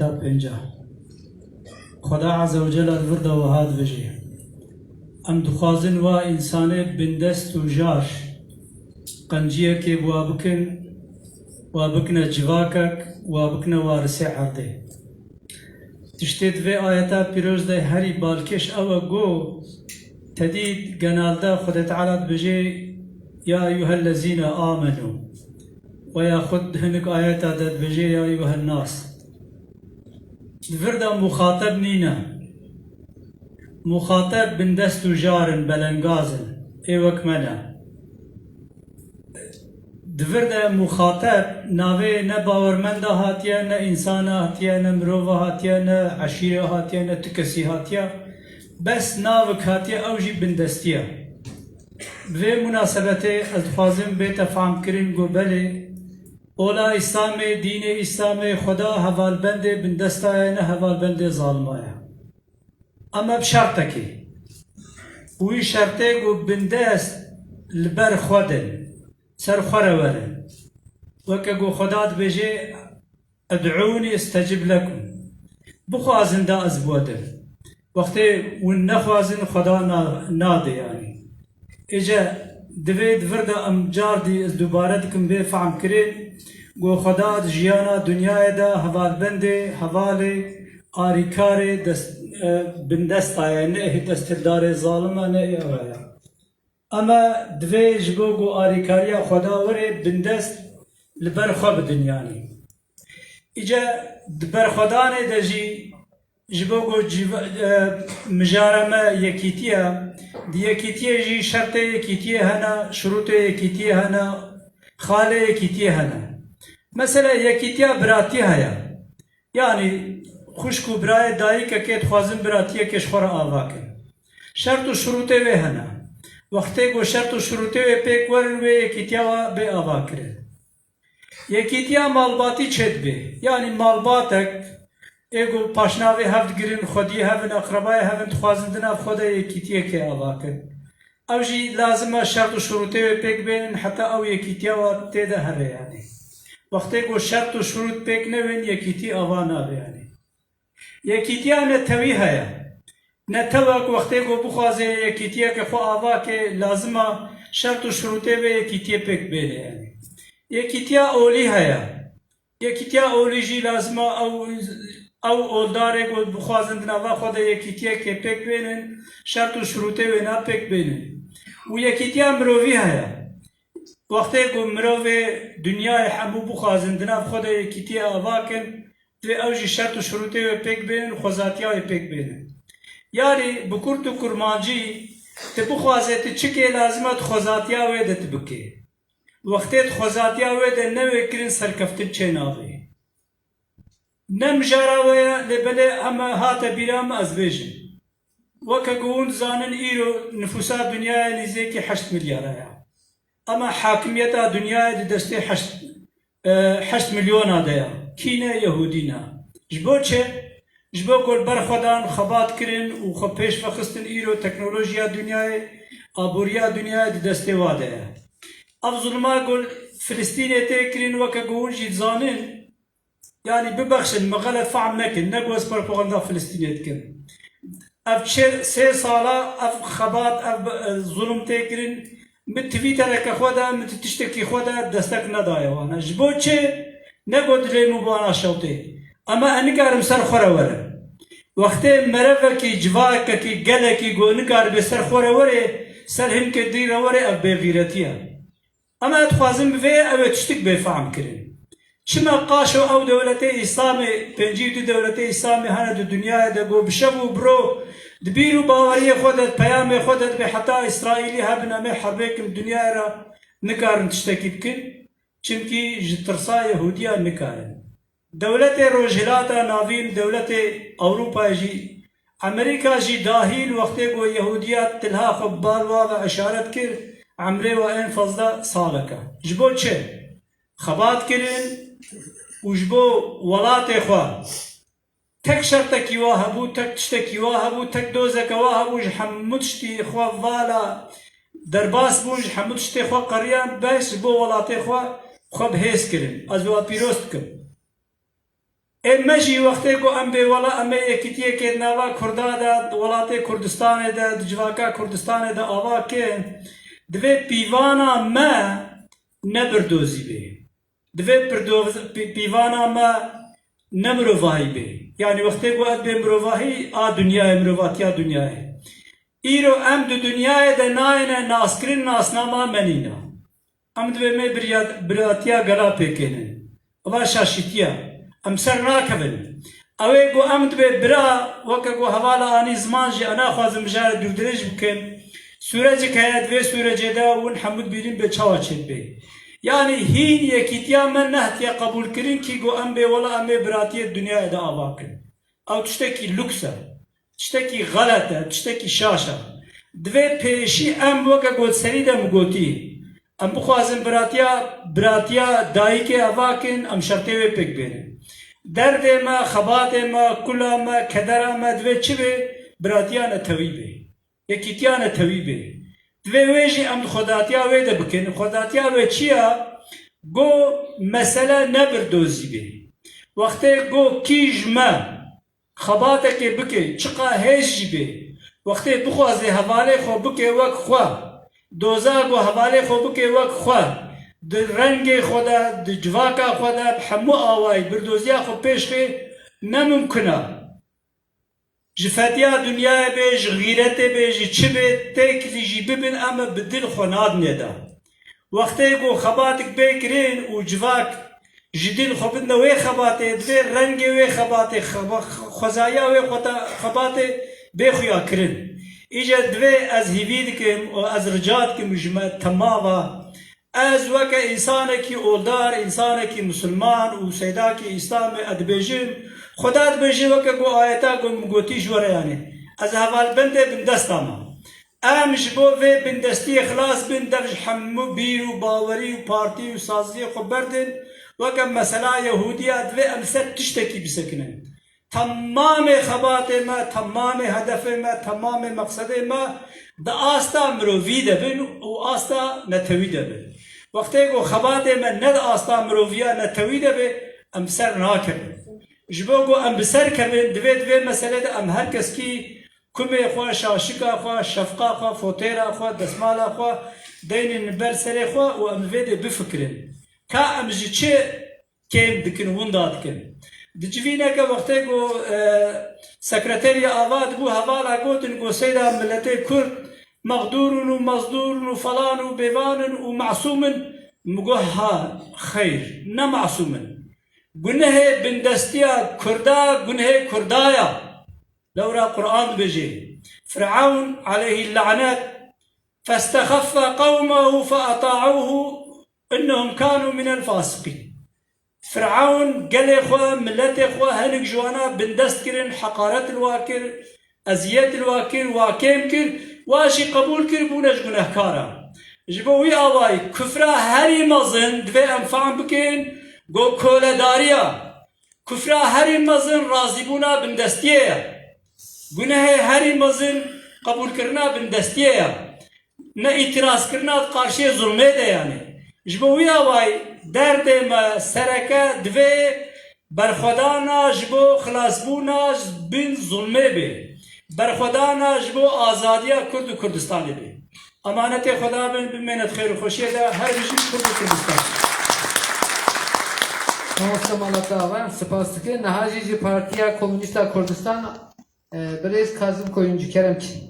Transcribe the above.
تا پێنجە خدا عز وجل الورد و هاد بجی ام دخوازن و انسانه بندست و جاش قنجیه که و بکن جواکک و بکن وارسی عرده تشتید و آیتا پیروز ده هری بالکش او گو تدید گنالده خود تعالی بجی یا ایها الذین آمنوا و یا خود هنک آیتا داد بجی یا ایها الناس فردا مخاطب نینا مخاطب بندست و جارن بلنگازن ای وکمنا دفردا مخاطب ناوی نه باورمنده هاتیه نه انسان هاتیه نه مروه هاتیه نه عشیره هاتیه نه تکسی هاتیه بس ناوک هاتیه او جی بندستیه به مناسبته از خوازم بیت فهم کرین گو بله اولا اسلام دین اسلام خدا حوال بنده بندستایه نه حوال بنده ظالمایه اما بشرطه که وی شرطه گو بندست لبر خودن سر خوره ورن وکه گو خدا بجه ادعونی استجب لکم بخوازن دا از بودن وقتی ون نخوازن خدا ناده یعنی اجا دوید ورده ام جاردی از دوباره دکم به فهم کرین گو خدا جیانا دنیای دا حوال بنده حوال آریکار بندست آیا نه دستدار ظالمه نه اویا اما دوی جبو گو آریکاریا خدا وره بندست لبر خواب دنیانی ایجا دبر خدا نه دجی جبو گو مجارمه یکیتیه دی یکیتیه جی شرط یکیتیه هنا شروط یکیتیه هنا خاله یکیتیه هنا مثلا یکیتیه براتی هیا یعنی خوشکو برای دایی که کت خوازم براتیه کش خورا آوا کن شرط و شروط وی هنا وقتی گو شرط و شروط وی پیک ورن وی یکیتیه و بی آوا کرن یکیتیه مالباتی چید بی یعنی مالباتک ایگو پاشناوی هفت گرین خودی هفن اقربای هفن خوازندن اف خدا یکیتیه که آوا کن او جی لازمه شرط و شروط وی پیک بین حتی او یکیتیه و تیده هره یعنی وقتی گو شرط و شروط پیک نوین یکیتی آوا نابه یعنی یکیتیه نتوی هیا نتوک وقتی گو بخوازه یکیتیه که خو آوا که لازمه شرط و شروطه به یکیتیه پیک بینه یعنی یکیتیه اولی هیا یکیتیه اولی جی لازمه او اولداره گو بخوازند نوا خود یکیتیه که پیک بینن شرط و شروطه به نا پیک بینن و یکیتیه مروی هیا وقتی گو مروی دنیای همو بخوازند نوا خود یکیتیه آوا کن دوی اوجی شرط و شروطه به پیک بینن خوزاتیه به پیک بینن یاری بکرد و کرمانجی تبخوازه تچکه لازمت خوزاتیه ویده تبکه وقتی خوزاتیه ویده نوی کرن سرکفتن چه ناوی نمجاره ویا لبله اما هاتا بیرام از بیجن وکا گوند زانن ایرو نفوسا دنیای لیزه که 8 میلیارده اما حاکمیت دنیای دسته 8 میلیون ده کینه یهودینا جبو چه؟ جبو گل برخودان خبات کرن و خب پیش فخستن ایرو تکنولوژیا دنیای آبوریا دنیای دسته واده اف ظلما گل فلسطینی تکرین وکا گون جید زانن یعنی ببخشن مغلط فهم نکن نگوز پروپاگاندا فلسطینی کن اف 3 ساله اف خبات اف ظلم تکرین mit Twitter که خدا mit تشتکی خدا دستک نداره وانا جبو چه نگود لیمو بانا شوتی اما انکارم سر خوره وره وقتی مروه کی جواک کی گله کی گونکار به سر خوره وره سر هم که دیر وره اب بغیرتیه اما اتخوازم به او تشتک بفهم کرن چما قاشو او دولتی اسلامی پنجی دو دولتی اسلامی هنه دو دنیا ده گو بشبو برو دبیرو باوری خودت پیام خودت به حتی اسرائیلی هبنا می حربکم دنیا را نکارن تشتکی بکن چونکی جترسا یهودیا نکارن دولت روجلاتا ناوین دولت اوروپا جی امریکا جی داهیل وقتی گو یهودیات تلها خب بالوا و اشارت کر عمره و این فضل سالکا جبو چه؟ خبات کرن و جبو ولات خواه تک شرطکی واهبو تک تشتکی واهبو تک دوزک واهبو جحمد شتی خواه والا درباس بو جحمد شتی خواه قریان بس بو ولات خواه خواه بهیس کرن از و پیروست کن مجی وقتی کو ام به ولا ام یکیتیه که نوا کردا دا ولات کردستان دا جواکا کردستان دا آوا که دوی پیوانا ما نبردوزی به دوی پیوانا ما نمروواهی به یعنی وقتی کو اد به مروواهی آ دنیای مرواتیا دنیای ایرو ام دو دنیای دا ناینه ناسکرین ناسناما منینا ام دوی می براتیا گلا پیکنن و شاشیتیا ام سر ناکبن اوه گو ام دوی برا وکا گو حوالا آنی زمان جی انا خوازم بجار دو درج بکن سورجی که دوی سورجی دا ون حمود بیرین به چاوا چید بی یعنی هین یکیتیا من نهتیا قبول کرین کی گو ام بی ولا ام بی براتی دنیا دا آوا کن او تشتکی لکسه تشتکی غلطه تشتکی شاشه دوی پیشی ام وکا گو سری دا مگوتی ام بخوازم براتیا دایی که آوا کن ام شرطه وی پک بینه درد ما خبات ما کلا ما کدر ما دوی چی به براتیا نتوی به یکیتیا نتوی به دوی ویجی ام خداتیا وی ده بکن خداتیا وی چیا گو مسئله نبردوزی به وقتی گو کیج ما خبات که بکه چقا هیجی به وقتی بخوازه حواله خو بکه وک خواه دوزا گو حواله خو بکه وک خواه د رنگ خدا د جواکا خدا همو آوای بردوزیا خو پیش خی نممکنه جفتیا دنیا بیج غیرت بیج چی بی تکلی جی ببین اما بدل خو ناد ندا وقتی گو خباتک بکرین و جواک جدیل خو بدن وی خباته دوی رنگ وی خباته خزایا وی خباته بخویا کرن ایجا دوی از هیوید کم و از رجات کم جمع تماما از وکا انسان کی اولدار انسان کی مسلمان و سیدا کی اسلام ادبیجیم خدا ادبیجی وکا گو آیتا گو مگوتی جوره یعنی از حوال بنده بندستاما ام جبو وی بندستی اخلاص بند در حمو بیر و باوری و پارتی و سازی خو بردن وکا مسئله یهودیه دوی امسر تشتکی بسکنن تمام خبات ما تمام هدف ما تمام مقصد ما دا آستا مرووی دبن و آستا نتوی دبن وقتی گو خبات ما ند آستا مروویا نتوی دبن ام سر ناکرن جبو گو ام بسر کرن دوی مسئله دا ام هر کس کی کمی خواه شاشکا خواه شفقا خواه فوتیرا خواه دسمالا خواه دین نبر سر خواه و ام ویده بفکرن که ام جی چه کم دکن ونداد کن دجوینه که وقتی گو سکرتری آواد بو حوالا گوتن گو سیدا ملت کرد مغدورن و مزدورن و فلان و بیوانن و معصومن مگو ها خیر نه معصومن گنه بندستیا کردا گنه کردایا لورا قرآن بجي فرعون عليه اللعنات فاستخف قومه فأطاعوه إنهم كانوا من الفاسقين فرعون قال إخوة ملت إخوة هنك جوانا بندست كرن حقارة الواكر أزيات الواكر واكيم كر واشي قبول كر بونش گناه كارا جبوي آواي كفرا هري مزن دوي أنفعن بكين گو كولا داريا كفرا هري مزن رازي بونا بندستيه گناه هری مزن قبول کرنا بندستیه نه اعتراض کرنا قارشی ظلمه ده یعنی جبوی آوای درد ما سرکه دوی برخودانا جبو خلاصبونا بین ظلمه بی برخودانا جبو آزادیا کرد و کردستانی بی امانت خدا بمینت خیر و خوشیه ده هر بجیم کرد و کردستان Namaste Spas Nahajiji Partiya Komünista Kurdistan Bereis Kazım Koyuncu Kerem ki